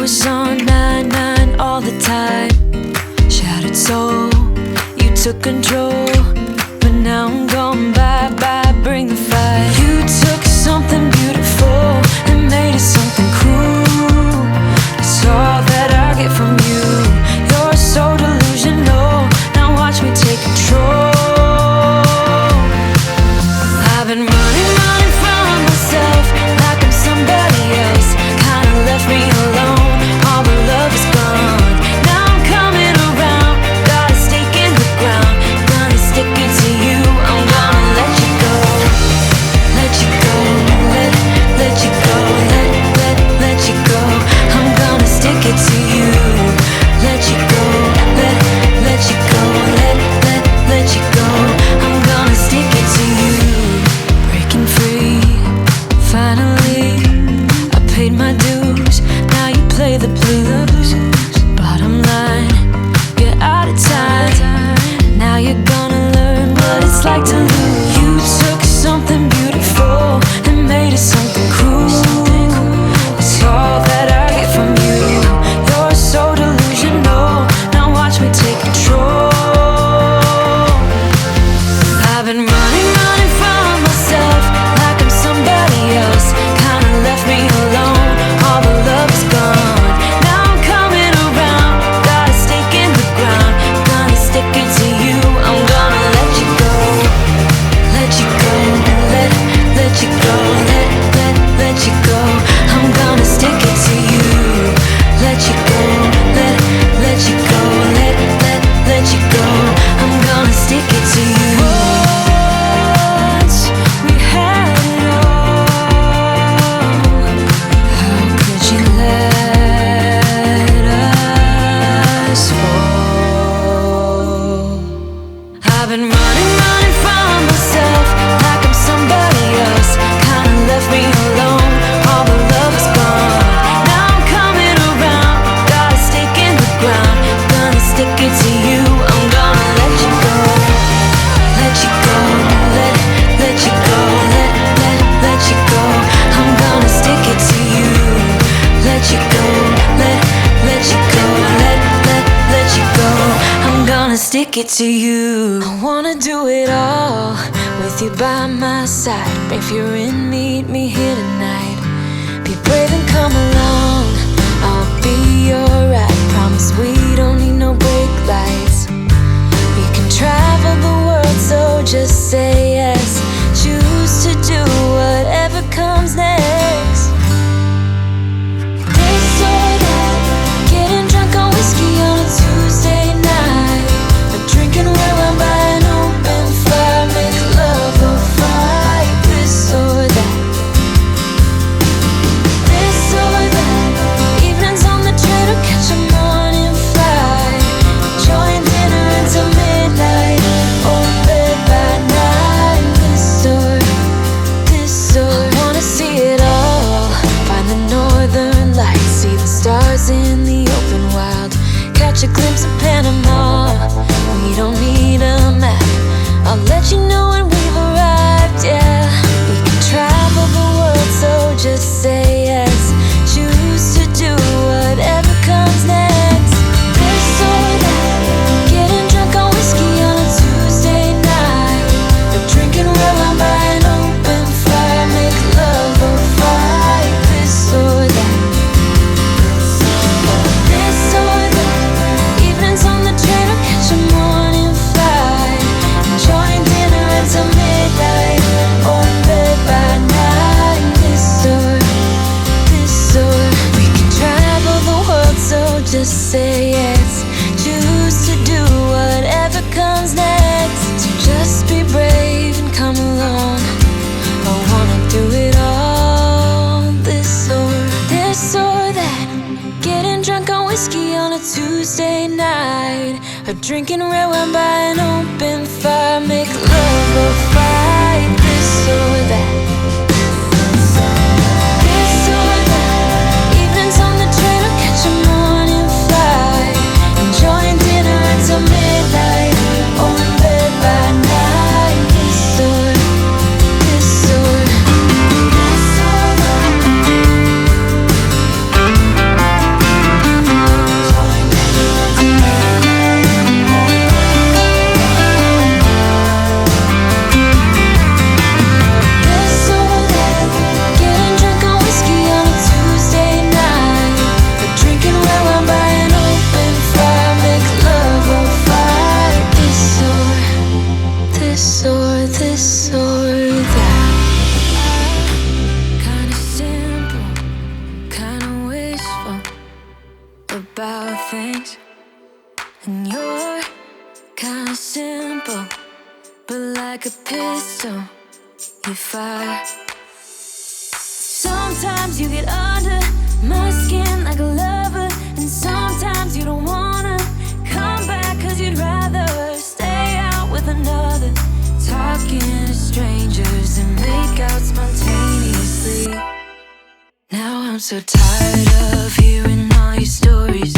was on 9-9 all the time. Shattered soul, you took control. But now I'm gone, bye-bye, bring the fire. You took something beautiful and made it something cruel. It's all that I get from you. You're so delusional, now watch me take control. I've been running from myself like I'm somebody else. Kinda left me alone, all the love is gone. Now I'm coming around, got a stake in the ground. Gonna stick it to you, I'm gonna let you go. Let you go, let you go, let you go. I'm gonna stick it to you. Let you go, let you go, let you go. I'm gonna stick it to you. Breaking free, finally, I paid my dues. Now you play the blues. Bottom line, you're out of time. Now you're gonna learn what it's like to lose. You took something beautiful and made it something cruel. It's all that I get from you. You're so delusional, now watch me take control. I've been running from myself like I'm somebody else. Kinda left me alone, all the love is gone. Now I'm coming around, got a stake in the ground. Gonna stick it to you, I'm gonna let you go. Let you go, let you go, let you go. I'm gonna stick it to you. Let you go, let you go, let you go. I'm gonna stick it to you. Once we had it all, how could you let us fall? I've been running from myself like I'm somebody else. Kinda left me alone, all the love is gone. Now I'm coming around, got a stake in the ground. Gonna stick it to you, I'm gonna let you go. Let you go, let you go, let you go. I'm gonna stick it to you. Let you go, let you go, let you go. I'm gonna stick it to you. I wanna do it all with you by my side. If you're in, meet me here tonight. Be brave and come along, I'll be your ride. Promise we don't need no brake lights. We can travel the world, so just say yes. Choose to do whatever comes next. This or that, getting drunk on whiskey on a Tuesday night. Or drinking red wine by an open fire, make love or fight. This or that, this or that. Evenings on the train or catch a morning flight. Enjoying dinner until midnight, or in bed by nine. This or I wanna see it all. Find the northern lights, see the stars in the open wild. Catch a glimpse of Panama, we don't need a map. I'll let you know when we've arrived, yeah. We can travel the world, so just say yes. Choose to do whatever comes next. This or that, getting drunk on whiskey on a Tuesday night. Or drinking red wine by an open fire, make love or fight. This or that, this or that. Evenings on the train or catch a morning flight. Enjoying dinner until midnight, or in bed by nine. This or we can travel the world, so just say yes. Choose to do whatever comes next. So just be brave and come along. I wanna do it all. This or that, getting drunk on whiskey on a Tuesday night. Or drinking red wine by an open fire, make love or fight. This or that, this or that. Evenings on the train or catch a morning flight. Enjoying dinner until midnight, or in bed by nine. This or that. this or that. Kinda simple, kinda wishful about things. And you're kinda simple, but like a pistol, you fire. Sometimes you get under my skin like a lover, and sometimes you don't wanna come back 'cause you'd rather stay out with another, talking to strangers and make out spontaneously. Now I'm so tired of hearing all your stories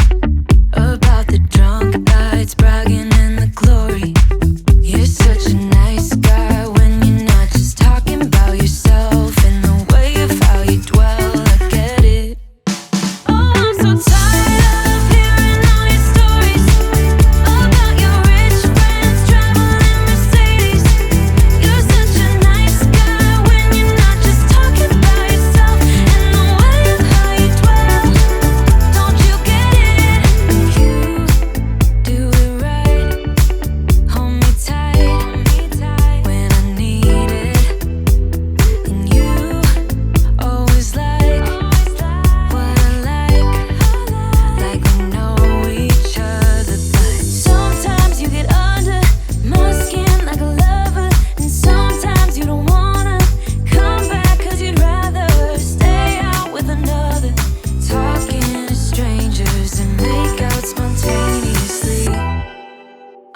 about the drunk nights, bragging in the glory. You're such a nice guy when you're not just talking about yourself and the way of how you dwell. I get it. Oh, I'm so tired of hearing all your stories about your rich friends traveling Mercedes. You're such a nice guy when you're not just talking about yourself and the way of how you dwell. Don't you get it? You do it right. Hold me tight when I need it. And you always like what I like we know each other. But sometimes you get under my skin like a lover, and sometimes you don't wanna come back 'cause you'd rather stay out with another, talking to strangers and make out spontaneously.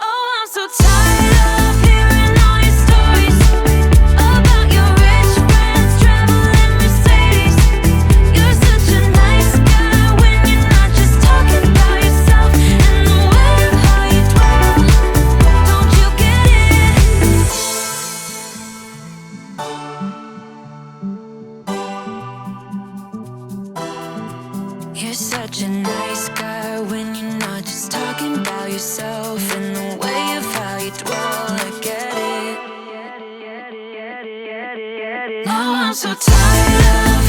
Oh, I'm so tired of hearing all your stories about your rich friends traveling Mercedes. You're such a nice guy when you're not just talking about yourself and the way of how you dwell. Don't you get it? You're such a nice guy when you're not just talking about yourself and the way of how you dwell. I get it. Now I'm so tired of